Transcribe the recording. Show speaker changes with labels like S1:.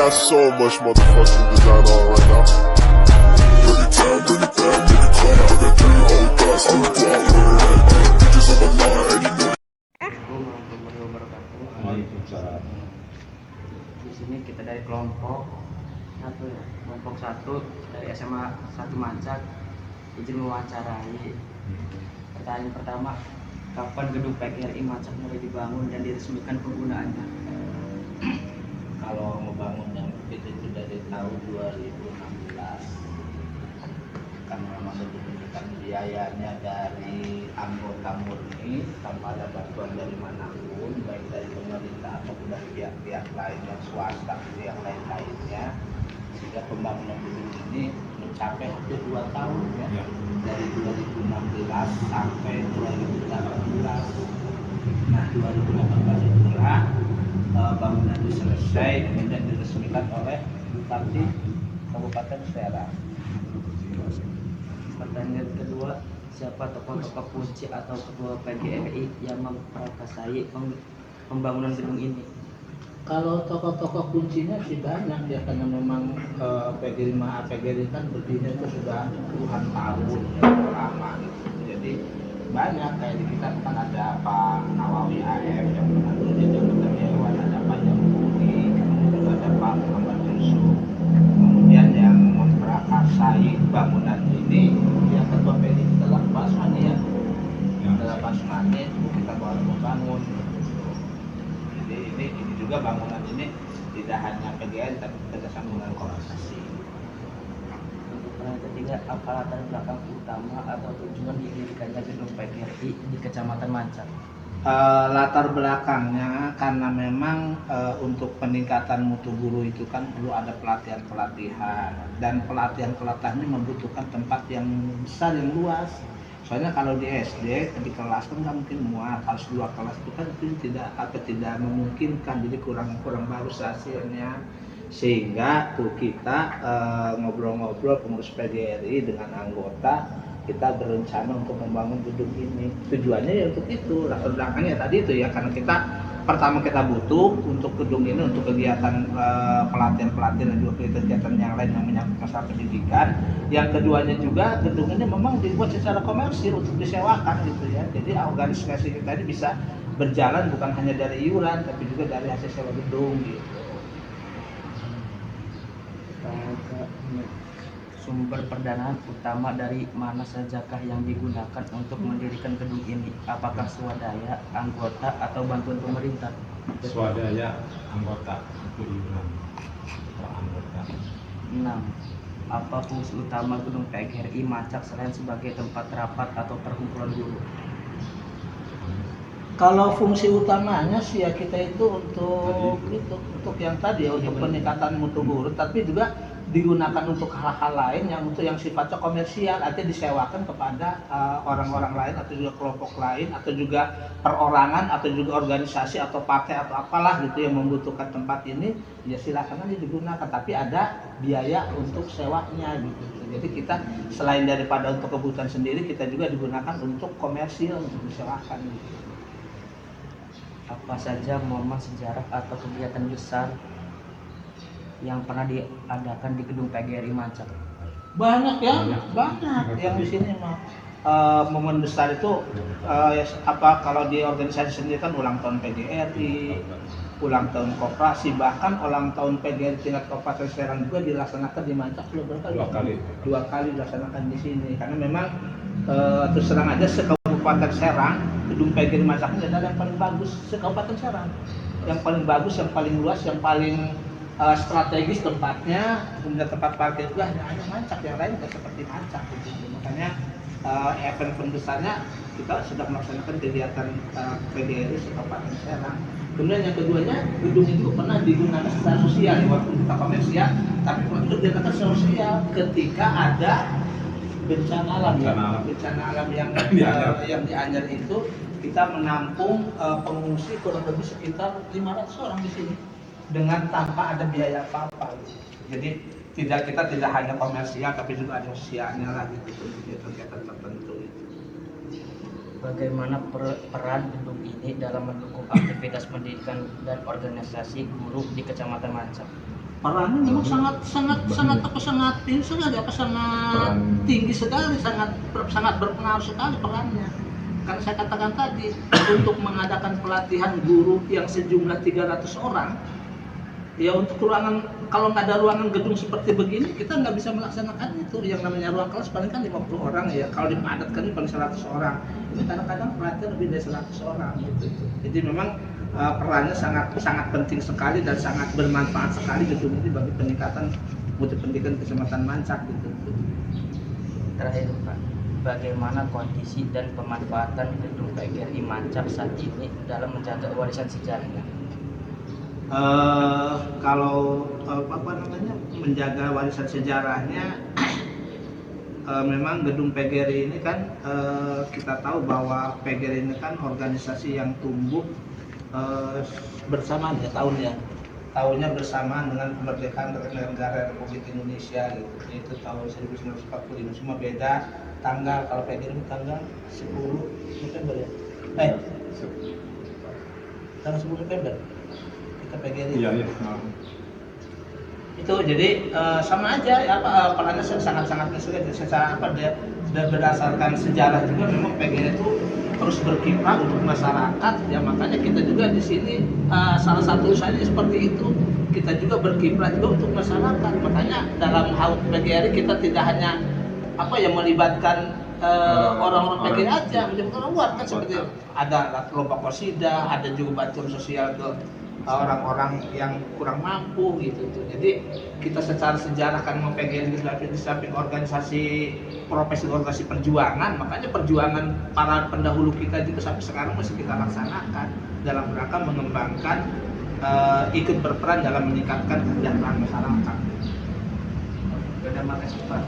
S1: got so much motherfucking design on right now. Bring it down, bring it down, bring it down. I got 3 old guys, I'm down with it. Bitches on my line, and you know.
S2: Assalamualaikum warahmatullahi wabarakatuh.
S3: Waalaikumsalam.
S2: Di sini kita dari kelompok satu ya, kelompok satu dari SMA 1 Mancak. Izin mewawancarai. Pertanyaan pertama, kapan gedung PGRI Mancak mulai dibangun dan diresmikan penggunaannya?
S3: Kalau ngebangunnya mungkin itu dari tahun 2016, karena memang dibutuhkan biayanya dari anggota murni tanpa ada bantuan dari manapun, baik dari pemerintah ataupun dari pihak-pihak lain yang swasta yang lain-lainnya, sehingga pembangunan gedung ini mencapai hampir 2 tahun ya. Dari 2016 sampai 2018. Nah, 2018 itulah bangunan itu selesai dan diresmikan oleh Bupati Kabupaten Serang.
S2: Pertanyaan kedua, siapa tokoh-tokoh kunci atau ketua PGRI yang memprakarsai pembangunan gedung ini?
S3: Kalau tokoh-tokoh kuncinya sih banyak ya, karena memang PGRI kan berdiri itu sudah puluhan tahun ya, lama gitu. Jadi banyak, kayak di kita kan ada Pak Nawawi AF yang pernah jadi anggota dewan, ada Pak Jamhuri, kemudian juga ada Pak Muhammad Yusuf. Kemudian yang memprakarsai bangunan ini ya ketua PGRI adalah Pak Asmani ya. Adalah Pak Asmani itu kita baru membangun. Jadi ini juga bangunan ini tidak hanya PGRI tapi kerjasama dengan organisasi.
S2: Untuk pertanyaan ketiga, apa latar belakang utama atau tujuan didirikannya gedung PGRI di Kecamatan Mancak?
S3: Latar belakangnya karena memang untuk peningkatan mutu guru itu kan perlu ada pelatihan-pelatihan, dan pelatihan-pelatihan ini membutuhkan tempat yang besar, yang luas. Soalnya kalau di SD di kelas kan nggak mungkin muat, harus 2 kelas itu kan itu tidak memungkinkan, jadi kurang bagus hasilnya. Sehingga tuh kita ngobrol-ngobrol pengurus PGRI dengan anggota, kita berencana untuk membangun gedung ini. Tujuannya ya untuk itu, latar belakangnya tadi itu ya, karena pertama kita butuh untuk gedung ini untuk kegiatan pelatihan dan juga kegiatan yang lain yang menyangkut masalah pendidikan. Yang keduanya juga gedung ini memang dibuat secara komersil untuk disewakan gitu ya. Jadi organisasi kita ini bisa berjalan bukan hanya dari iuran tapi juga dari hasil sewa gedung gitu.
S2: Sumber pendanaan utama dari mana sajakah yang digunakan untuk mendirikan gedung ini? Apakah swadaya, anggota, atau bantuan pemerintah?
S4: Swadaya, anggota, itu iuran per anggota.
S2: 6. Apa fungsi utama gedung PGRI Mancak selain sebagai tempat rapat atau perkumpulan guru?
S3: Kalau fungsi utamanya sih ya kita itu untuk yang tadi ya, untuk peningkatan mutu guru, tapi juga digunakan untuk hal-hal lain yang sifatnya komersial, artinya disewakan kepada orang-orang lain atau juga kelompok lain atau juga perorangan atau juga organisasi atau partai atau apalah gitu yang membutuhkan tempat ini, ya silakan aja digunakan, tapi ada biaya untuk sewanya gitu. Jadi kita selain daripada untuk kebutuhan sendiri, kita juga digunakan untuk komersil, untuk disewakan gitu.
S2: Apa saja momen sejarah atau kegiatan besar yang pernah diadakan di gedung PGRI Mancak?
S3: Banyak ya, banyak yang di sini mah. Momen besar itu kalau di organisasi sendiri kan ulang tahun PGRI, ulang tahun koperasi, bahkan ulang tahun PGRI tingkat Kabupaten Serang juga dilaksanakan di Mancak dua kali dilaksanakan di sini, karena memang terus terang aja se-Kabupaten Serang gedung PGRI Mancak ini adalah yang paling bagus se-Kabupaten Serang, yang paling bagus, yang paling luas, yang paling strategis tempatnya, kemudian tempat parkir juga hanya Mancak, yang lain tidak seperti Mancak gitu. Makanya event besarnya kita sudah melaksanakan kegiatan PGRI se-Kabupaten Serang. Kemudian yang keduanya, gedung itu pernah digunakan secara sosial, walaupun kita komersial, tapi pernah digunakan sosial ketika ada bencana alam yang di Anyer itu, kita menampung pengungsi kurang lebih sekitar 500 orang di sini dengan tanpa ada biaya apa-apa. Jadi kita tidak hanya komersial tapi juga ada sosialnya lah gitu, kegiatan tertentu itu.
S2: Bagaimana peran gedung ini dalam mendukung aktivitas pendidikan dan organisasi guru di Kecamatan Mancak?
S3: perannya memang sangat ini sekali, sangat tinggi sekali, sangat berpengaruh sekali perannya. Karena saya katakan tadi, untuk mengadakan pelatihan guru yang sejumlah 300 orang, ya untuk ruangan, kalau nggak ada ruangan gedung seperti begini, kita nggak bisa melaksanakan itu. Yang namanya ruang kelas paling kan 50 orang ya, kalau dipadatkan paling 100 orang. Ini kadang-kadang pelatihan lebih dari 100 orang gitu. Jadi memang perannya sangat penting sekali dan sangat bermanfaat sekali gedung ini bagi peningkatan mutu pendidikan Kecamatan Mancak gitu.
S2: Terakhir Pak, bagaimana kondisi dan pemanfaatan gedung PGRI Mancak saat ini dalam menjaga warisan sejarahnya?
S3: Kalau menjaga warisan sejarahnya, memang gedung PGRI ini kan kita tahu bahwa PGRI ini kan organisasi yang tumbuh bersamaan ya tahunnya bersamaan dengan kemerdekaan negara Republik Indonesia gitu. Itu tahun 1945, cuma beda tanggal. Kalau PGRI ini tanggal 10 November ya. Tanggal 10 November kita PGRI.
S4: Iya.
S3: Itu jadi sama aja ya, perannya sangat secara dan berdasarkan sejarah juga memang PGRI itu terus berkiprah untuk masyarakat ya, makanya kita juga di sini salah satu usahanya seperti itu, kita juga berkiprah juga untuk masyarakat. Makanya dalam hal PGRI kita tidak hanya melibatkan orang-orang PGRI aja, menjadi orang luar kan, seperti ada lomba qasidah, ada juga bantuan sosial ke orang-orang yang kurang mampu gitu. Jadi kita secara sejarah kan mau PGRI di samping organisasi organisasi perjuangan, makanya perjuangan para pendahulu kita juga sampai sekarang masih kita laksanakan dalam rangka mengembangkan ikut berperan dalam meningkatkan kesejahteraan masyarakat.
S2: Terima kasih Pak.